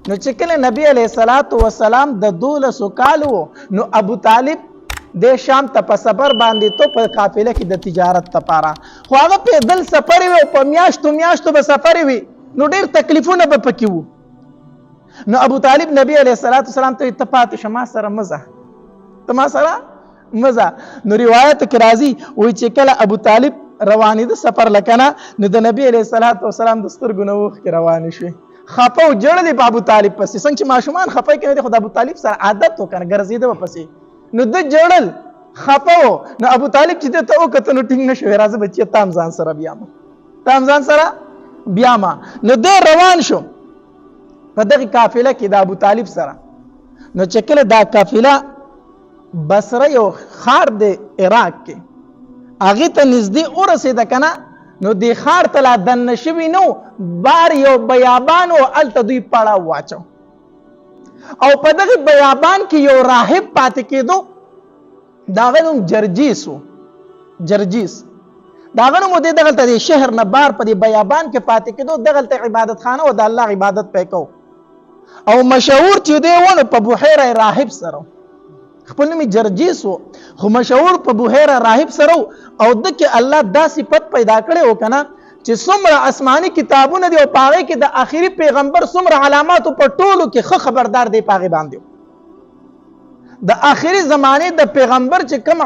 نو چې کله نبی علیه الصلاۃ والسلام د 12 کالو نو ابو طالب د شام ته په سفر باندې تو په قافله کې د تجارت لپاره خو هغه پیدل سفر وي او په میاشتو به سفر وي نو ډېر تکلیفونه به پکې وو نو ابو طالب نبی علیه الصلاۃ والسلام ته اتفاق شما سره مزه تما سره مزه نو روایت کې راځي وای چې کله ابو طالب رواني د سفر لکنه نو د نبی علیه الصلاۃ والسلام د سترګو نه وښ کې روان شي خپه او جړلې په ابو طالب پسې څنګه چې ماشومان خپه کوي خو د ابو طالب سره عادت وکړ ګرځیده پسې نو د جړل خپه نو ابو طالب چې ته وکړه نو ټینګ نشو راځه بچي تام ځان سره بیا ما نو د روان شو په دغه قافله کې د ابو طالب سره نو چې کله دا قافله بصره یو خار د عراق کې هغه ته نږدې ورسېده کنه نو د خار ته لا دننه شوي نو بار یو بیابان او هلته دوی پړاو واچو او په دغه بیابان کې یو راهب پاتې کېدو د هغه نوم جرجیس د هغه نوم دغلته د شهر نه بار په دې بیابان کې پاتې کېدو دغلته عبادت خانه او د الله عبادت پې کو او مشهور چې دی ونه په بحیره راهب سره خپل نوم جرجیس وو خو مشهور په بحیره راهب سره او دغه الله دا صفت پیدا کړي او کنه چې څومره آسماني کتابونه دی او پاره کې د آخري پیغمبر څومره علامات په ټولو کې خبردار دی پاره باندې د آخري زمانه د پیغمبر چې کوم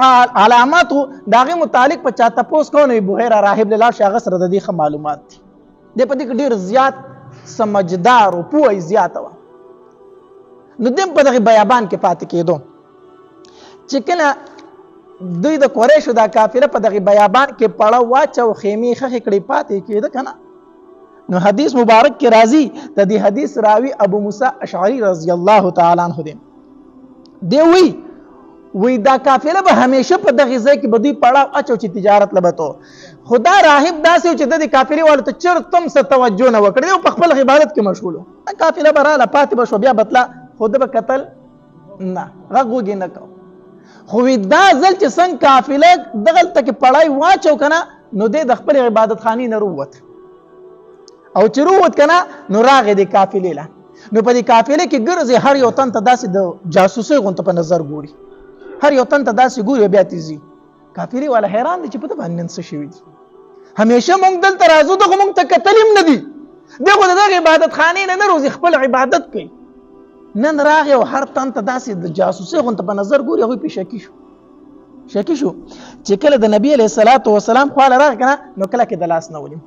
علامات داغه متعلق په چاته پوس کو نه بحیره راهب له شاغ سره د دې معلومات دي د په دې ډیر زیات سمجدار او پوهه زیاته و نو دیم په دغه بیابان کې پاتې کېدو چې کله دوی د قریشو دا کافره په دغه بیابان کې پړه واچو خیمه خخې کړي پاتې کېده کنه نو حدیث مبارک کې راځي د دې حدیث راوی ابو موسی اشعری رضی الله تعالی عنہ دی وی دا کافره به همیشه په دغه ځای کې بدوی پړه اچو چې تجارت لبته خدا راهب داسې چې د کافری والو ته چرتم څه توجه نه وکړي او په خپل عبادت کې مشغول کافره براله پاتې بشو بیا بتلا خود به قتل نه غوږی نه کو خو دا ځل چې څنګه قافله دغلته کې پړای واچو کنه نو د خپل عبادت خانی نه روت او چې روت کنه نو راغې د قافلې له نو په دې قافلې کې ګرځي هر یو تن ته داسې د جاسوسي غونته په نظر ګوري هر یو تن ته داسې ګوري بیا تیزي قافلې والا حیران دي چې په باندې څه شوی دي همیشه مونږ دلته راځو دغه مونږ ته کتلیم نه دي دغه د عبادت خانې نه روزي خپل عبادت کوي نن راغی او هر تن ته داسې د جاسوسي غونته په نظر ګوري هغه په شکی شو چې کله د نبی علیه الصلاۃ والسلام خو راغی کنه نو کله کې د لاس نه ونیو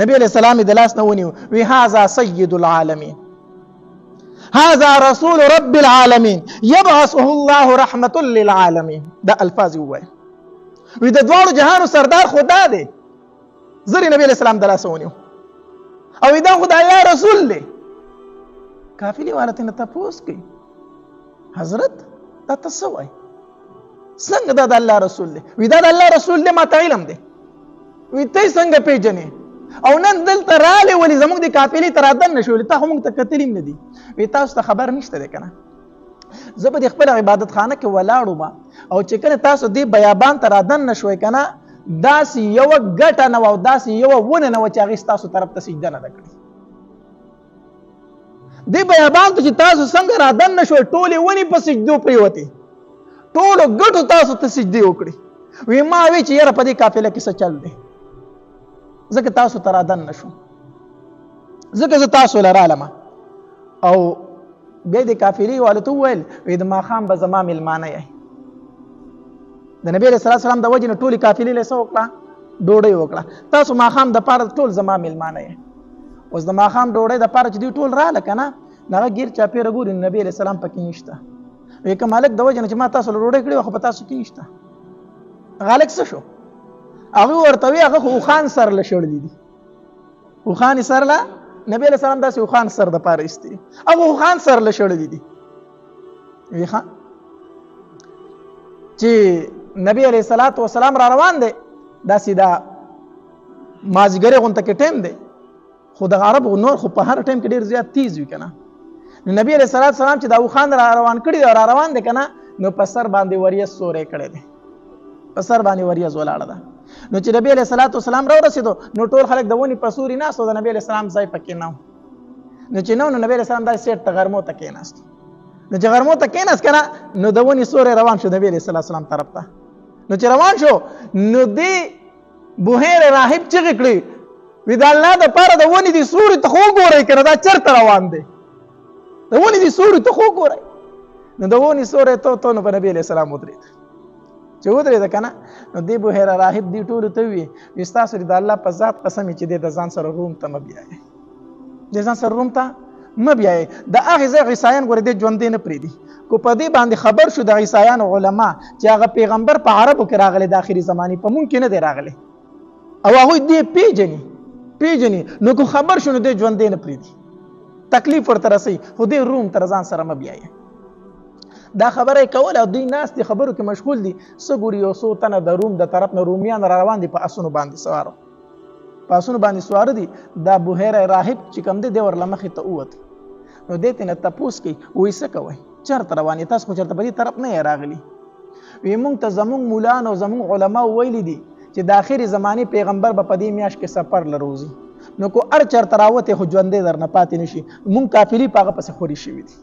نبی علیه السلام د لاس نه ونیو وی هاذا سید العالمین هذا رسول رب العالمین يبعثه الله رحمة للعالمین دا الفاظ وای وی د دوه جهانو سردار خدا دی زری نبی علیه السلام د لاس ونیو او دا خدای الله رسول دی قافلې والا ته تاسو کوي حضرت دا تاسو وای څنګه دا د الله رسول دی وی دا د الله رسول دی ما ته علم دی وی ته څنګه پیژنې او نن دلته رااله ولی زموږ د قافلې تر ادن نشول ته هم ته کتلیم نه دی وی تاسو ته خبر نشته ده کنه زه به خپل عبادت خانه کې ولاړو ما او چې کله تاسو دی بیابان تر ادن نشوي کنه داسې یو ګټه نه او داسې یو ونه نه چې هغه تاسو طرف ته سجده نه کړی دی بیابان ته چې تاسو څنګه را دن نشوي ټولې ونی په سجدو پریوتي ټولو ګټو تاسو ته سجدي وکړي وی ما وی چې یاره په دې قافله کې څه چل دی ځکه تاسو ته را دن نشو ځکه زه تاسو لرالم او بیا د قافلې والو ته وویل وی د ماښام به زما میلمانه یې د نبی علیه الصلاۃ والسلام د وجې نه ټولې قافلې له څه وکړه ډوډۍ وکړه تاسو ماښام د پاره ټول زما میلمانه یې اوس د ماښام ډوډۍ د پاره چې دوی ټول رااله کنه هغه ګیر چاپېره ګوري نبی علیه السلام پکې نشته وی که مالک د وجې نه چې ما تاسو له ډوډۍ کړې خو په تاسو کې نشته غالک څه شو هغه ورته وی هغه خان سر له شړلې دي خوخان سر له نبی علیه السلام داسې خوخان سر د پاره ایستي هغه خوخان سر له شړلې دي وی خان چې نبی علیه الصلاۃ والسلام را روان دی داسې دا مازیګری غونته کې ټیم دی خو د عرب نور خو په هر ټیم کې ډیر زیات تیز وي کنه نو نبی علیه الصلاۃ والسلام چې دا خوخان را روان کړي او را روان دی کنه نو په سر باندې وریځ سورې کړي دي په سر باندې وریځ ولاړه ده نو چې نبی علیه الصلاۃ والسلام را ورسېدو نو ټول خلک د ونی په سوري ناس او د نبی علیه السلام ځای پکې نه نو چې نو نبی رسول الله سیټ ته غرمو ته کېناست. نو چې غرمو ته کېناست کنه نو د ونې سورې روان شو نبی رسول الله سلام طرف ته. نو چې روان شو نو دی بحیر راهب چغې کړې وی د الله د پاره د ونې دي سوري ته خو ګورئ کنه دا چرته روان دی د ونې دي سوري ته خو ګورئ. نو د ونې سورې ته نو په نبی علیه السلام ودرېد. چې ودرېده کنه نو دی بحیر راهب دی ټولو ته وی ستاسو د الله په ذات قسم چې د ځان سره روم ته مه بیایئ د ځان سره روم ته مه بیایئ. د هغې ځای عیسایان ګورې دی ژوندی نه پرېږدي. کو په دې باندې خبر شو د عیسایانو علما چې هغه پیغمبر په عربو کې راغلی د آخري زمانې په مونږ کې نه دی راغلی او هغوی دې پیژني نو کو خبر شو نو دی ژوندی نه پرېږدي تکلیف ورته رسوي خو دې روم تر ځان سره مه بیایئ. دا خبره یې کوله او دوی ناست دي خبرو کې مشغول دي. څه ګوري یو څو تنه د روم د طرف نه رومیان را روان دي په اسونو باندې سواره دي. دا بحیر راهب چې کوم دی دی ورله مخې ته ووت. نو دې ته نه تپوس کوي وایي څه کوئ چېرته روان یې تاسو خو چېرته په دې طرف نه یې راغلي. وایي موږ ته زموږ مولان او زموږ علما ویلي دي چې د آخري زمانې پیغمبر به په دې میاشت کې سفر له روزي نو کو هر چېرته راوتې خو ژوندی درنه پاتې نه شي. موږ قافلې په هغه پسې خوري شوي دي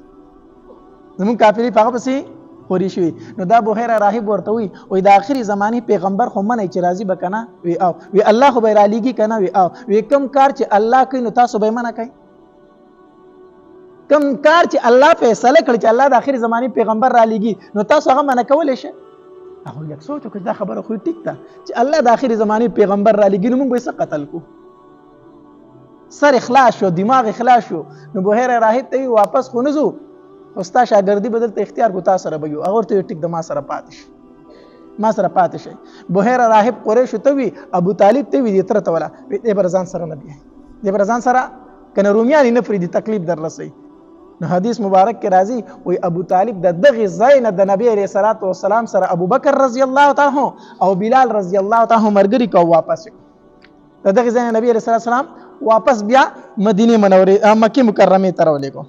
نو دا بحیر راهب ورته وی د آخري زمانې پیغمبر خو منئ چې راځي به که نه وی الله خو به یې رالیږي که نه وی کم کار چې الله کوي نو تاسو به یې منع کوئ کم کار چې الله فیصله کړي چې الله د آخري زمانې پیغمبر رالیږي نو تاسو هغه منع کولی شئ. هغه یک سوچ وکړي دا خبره خو ټیک ده چې الله د آخري زمانې پیغمبر رالیږي نو موږ به یې څه قتل کړو. سر اخلاص شو دماغ اخلاص شو. نو بحیر راهب ته وی واپس خو نه ځو خو ستا شاګردي به دلته اختیار کو تا سره به یو. هغه ورته ویل ټیک ده ما سره پاتې شئ. بحیر راهب قریشو ته وی ابو طالب ته وی دې تره ته وله دې به ځان سره نه بیایي دې به ځان سره که نه رومیان یې نه پرېږدي تکلیف در رسوي. نو حدیث مبارک کې راځي وی ابو طالب د دغې ځای نه د نبی علیه الصلاة والسلام سره ابو بکر رضی الله تعالی او بلال رضی الله تعالی ملګري کو واپس د دغې ځای نه نبی علیه الصلاة والسلام واپس بیا مدینه منورې مکې مکرمې ته راولېږو.